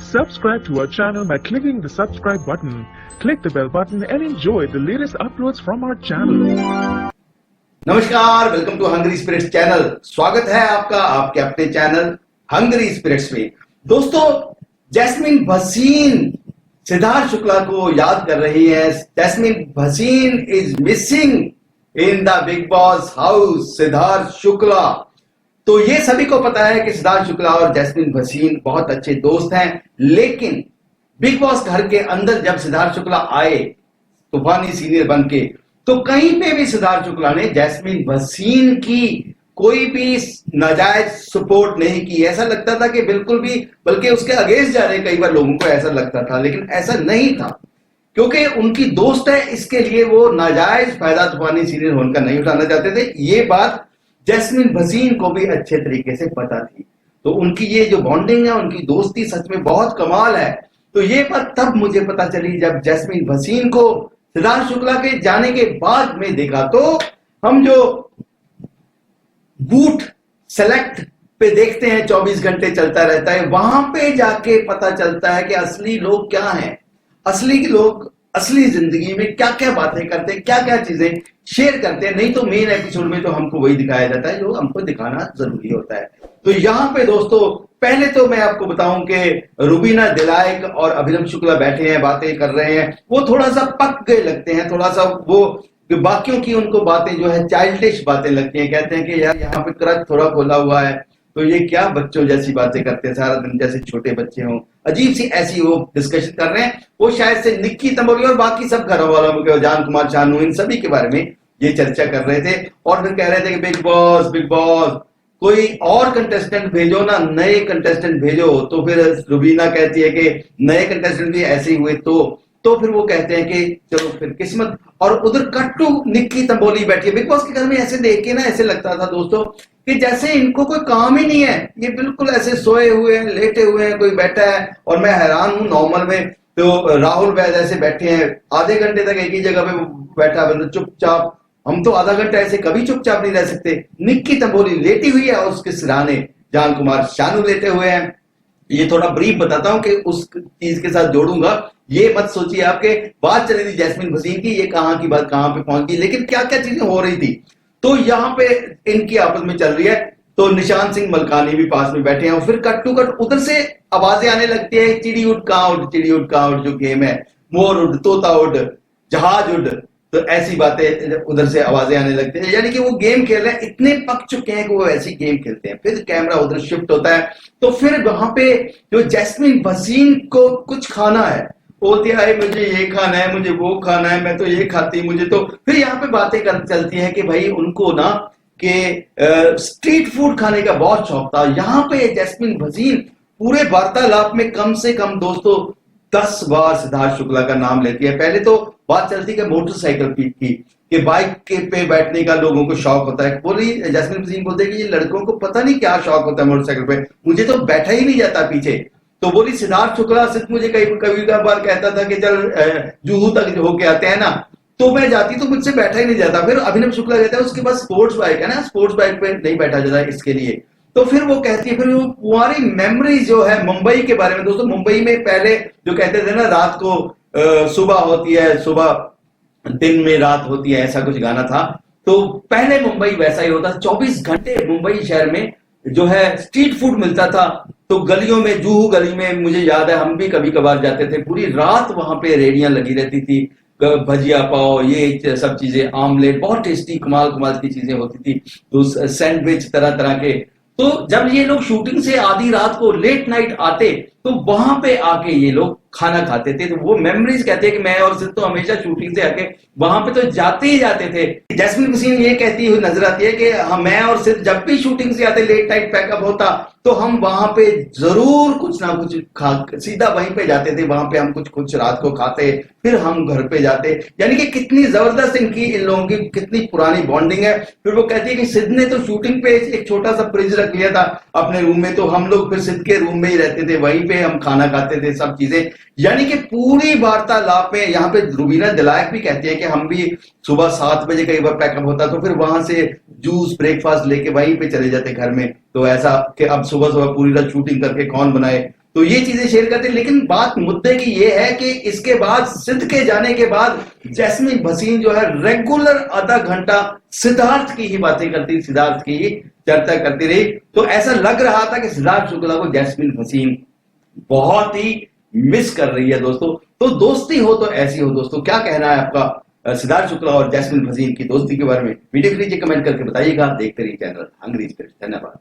Subscribe to our channel by clicking the subscribe button. Click the bell button and enjoy the latest uploads from our channel. नमस्कार, welcome to Hungry Spirits channel. स्वागत है आपका आपके अपने channel hungry spirits में। दोस्तों, jasmine Bhasin Siddharth Shukla को याद कर रही है। Jasmine Bhasin is missing in the big boss house. Siddharth Shukla, तो ये सभी को पता है कि सिद्धार्थ शुक्ला और जैस्मीन भसीन बहुत अच्छे दोस्त हैं, लेकिन बिग बॉस घर के अंदर जब सिद्धार्थ शुक्ला आए तूफानी सीनियर बन के, तो कहीं पे भी सिद्धार्थ शुक्ला ने जैस्मीन भसीन की कोई भी नाजायज सपोर्ट नहीं की। ऐसा लगता था कि बिल्कुल भी, बल्कि उसके अगेंस्ट जा रहे कई बार लोगों को ऐसा लगता था, लेकिन ऐसा नहीं था क्योंकि उनकी दोस्त है, इसके लिए वो नाजायज फायदा तूफानी सीनियर होने का नहीं उठाना चाहते थे। ये बात जैस्मीन भसीन को भी अच्छे तरीके से पता थी। तो उनकी ये जो बॉन्डिंग है, उनकी दोस्ती सच में बहुत कमाल है। तो ये बात तब मुझे पता चली जब जैस्मीन भसीन को सिद्धार्थ शुक्ला के जाने के बाद में देखा। तो हम जो बूथ सेलेक्ट पे देखते हैं 24 घंटे चलता रहता है, वहां पे जाके पता चलता है कि असली लोग क्या हैं, असली लोग असली जिंदगी में क्या क्या बातें करते हैं, क्या क्या चीजें शेयर करते हैं। नहीं तो मेन एपिसोड में तो हमको वही दिखाया जाता है जो हमको दिखाना जरूरी होता है। तो यहां पे दोस्तों, पहले तो मैं आपको बताऊं कि रुबीना दिलायक और अभिनव शुक्ला बैठे हैं, बातें कर रहे हैं। वो थोड़ा सा पक गए लगते हैं, थोड़ा सा वो बाकियों की उनको बातें जो है चाइल्डिश बातें लगती हैं। कहते हैं कि यार यहाँ पे क्रच थोड़ा खोला हुआ है, तो ये क्या बच्चों जैसी बातें करते हैं, सारा दिन जैसे छोटे बच्चे हों, अजीब सी ऐसी वो डिस्कशन कर रहे हैं। वो शायद से निक्की तंबोली और बाकी सब घर वालों के, जान कुमार शानू, इन सभी के बारे में ये चर्चा कर रहे थे। और फिर कह रहे थे कि बिग बॉस कोई और कंटेस्टेंट भेजो ना, नए कंटेस्टेंट भेजो। तो फिर रुबीना कहती है कि नए कंटेस्टेंट भी ऐसे ही हुए तो फिर वो कहते हैं कि चलो फिर किस्मत। और उधर कट्टू निक्की तंबोली बैठी है। बिग बॉस के घर में ऐसे देख के ना ऐसे लगता था दोस्तों कि जैसे इनको कोई काम ही नहीं है, ये बिल्कुल ऐसे सोए हुए हैं, लेटे हुए हैं, कोई बैठा है। और मैं हैरान हूं, नॉर्मल में तो राहुल वैद ऐसे बैठे हैं आधे घंटे तक एक ही जगह पे बैठा, मतलब चुपचाप। हम तो आधा घंटा ऐसे कभी चुपचाप नहीं रह सकते। निक्की तंबोली लेटी हुई है और उसके सिराने जान कुमार शानू लेटे हुए हैं। ये थोड़ा ब्रीफ बताता हूं कि उस चीज के साथ जोड़ूंगा। ये मत सोचिए आपके बात चली थी जैस्मीन भसीन की, ये कहां की बात कहां पे पहुंच गई, लेकिन क्या क्या चीजें हो रही थी। तो यहाँ पे इनकी आपस में चल रही है। तो निशान सिंह मलकानी भी पास में बैठे हैं और फिर कट टू कट उधर से आवाजें आने लगती है, चिड़ी उड़ कहां उड़, चिड़ी उड़ कहां उड़, जो गेम है, मोर उड़, तोता उड़, जहाज उड़। तो ऐसी बातें उधर से आवाजें आने लगती है, यानी कि वो गेम खेल रहे हैं, इतने पक चुके हैं कि वो ऐसी गेम खेलते हैं। फिर कैमरा उधर शिफ्ट होता है, तो फिर वहां पे जो जैस्मीन भसीन को कुछ खाना है, बोलती है मुझे ये खाना है, मुझे वो खाना है, मैं तो ये खाती, मुझे तो। फिर यहाँ पे बातें चलती है कि भाई उनको ना कि स्ट्रीट फूड खाने का बहुत शौक था। यहाँ पे जैस्मीन भसीन पूरे वार्तालाप में कम से कम दोस्तों 10 बार सिद्धार्थ शुक्ला का नाम लेती है। पहले तो बात चलती है मोटरसाइकिल की कि बाइक के पे बैठने का लोगों को शौक होता है। बोली जैस्मीन भसीन बोलते हैं कि ये लड़कों को पता नहीं क्या शौक होता है मोटरसाइकिल पे, मुझे तो बैठा ही नहीं जाता पीछे। तो बोली सिद्धार्थ शुक्ला सिर्फ मुझे कभी बार कहता था कि चल जुहू तक होके आते हैं ना, तो मैं जाती, तो मुझसे बैठा ही नहीं जाता। फिर अभिनव शुक्ला कहता है उसके पास स्पोर्ट्स बाइक है ना, स्पोर्ट्स बाइक पे नहीं बैठा जाता इसके लिए। तो फिर वो कहती है, फिर वो तुम्हारी मेमोरीज जो है मुंबई के बारे में। दोस्तों, मुंबई में पहले जो कहते थे ना, रात को सुबह होती है, सुबह दिन में रात होती है, ऐसा कुछ गाना था। तो पहले मुंबई वैसा ही होता, 24 घंटे मुंबई शहर में जो है स्ट्रीट फूड मिलता था। तो गलियों में, जूहू गली में मुझे याद है हम भी कभी कभार जाते थे, पूरी रात वहां पे रेडियां लगी रहती थी, भजिया पाव, ये सब चीजें, आमलेट, बहुत टेस्टी कमाल कमाल की चीजें होती थी, तो सैंडविच तरह तरह के। तो जब ये लोग शूटिंग से आधी रात को लेट नाइट आते, तो वहां पे आके ये लोग खाना खाते थे। तो वो मेमोरीज कहते हैं कि मैं और सिर्फ तो हमेशा शूटिंग से आके वहां पे तो जाते ही जाते थे। जैस्मीन भसीन ये कहती हुई नजर आती है कि मैं और सिर्फ जब भी शूटिंग से आते, लेट नाइट पैकअप होता, तो हम वहां पे जरूर कुछ ना कुछ खा, सीधा वहीं पे जाते थे, वहां पे हम कुछ रात को खाते, फिर हम घर पे जाते। यानी कि कितनी जबरदस्त इनकी, इन लोगों की कितनी पुरानी बॉन्डिंग है। फिर वो कहती है कि सिद्ध ने तो शूटिंग पे एक छोटा सा फ्रिज रख लिया था अपने रूम में, तो हम लोग फिर सिद्ध के रूम में ही रहते थे, वहीं पे हम खाना खाते थे, सब चीजें। यानी कि पूरी वार्तालाप में यहाँ पे रुबीना दिलायक भी कहती है कि हम भी सुबह 7 बजे कई बार पैकअप होता, तो फिर वहां से जूस ब्रेकफास्ट लेके वहीं पे चले जाते घर में। तो ऐसा कि अब सुबह सुबह पूरी रात शूटिंग करके कौन बनाए। तो ये चीजें शेयर करते हैं। लेकिन बात मुद्दे की ये है कि इसके बाद सिद्ध के जाने के बाद जैस्मिन भसीन जो है रेगुलर आधा घंटा सिद्धार्थ की ही बातें करती, सिद्धार्थ की ही चर्चा करती रही। तो ऐसा लग रहा था कि सिद्धार्थ शुक्ला को जैस्मिन भसीन बहुत ही मिस कर रही है दोस्तों। तो दोस्ती हो तो ऐसी हो दोस्तों। क्या कहना है आपका सिद्धार्थ शुक्ला और जैस्मिन भसीन की दोस्ती के बारे में? वीडियो के नीचे कमेंट करके बताइएगा। देखते रहिए चैनल हंग्री स्पिरिट। धन्यवाद।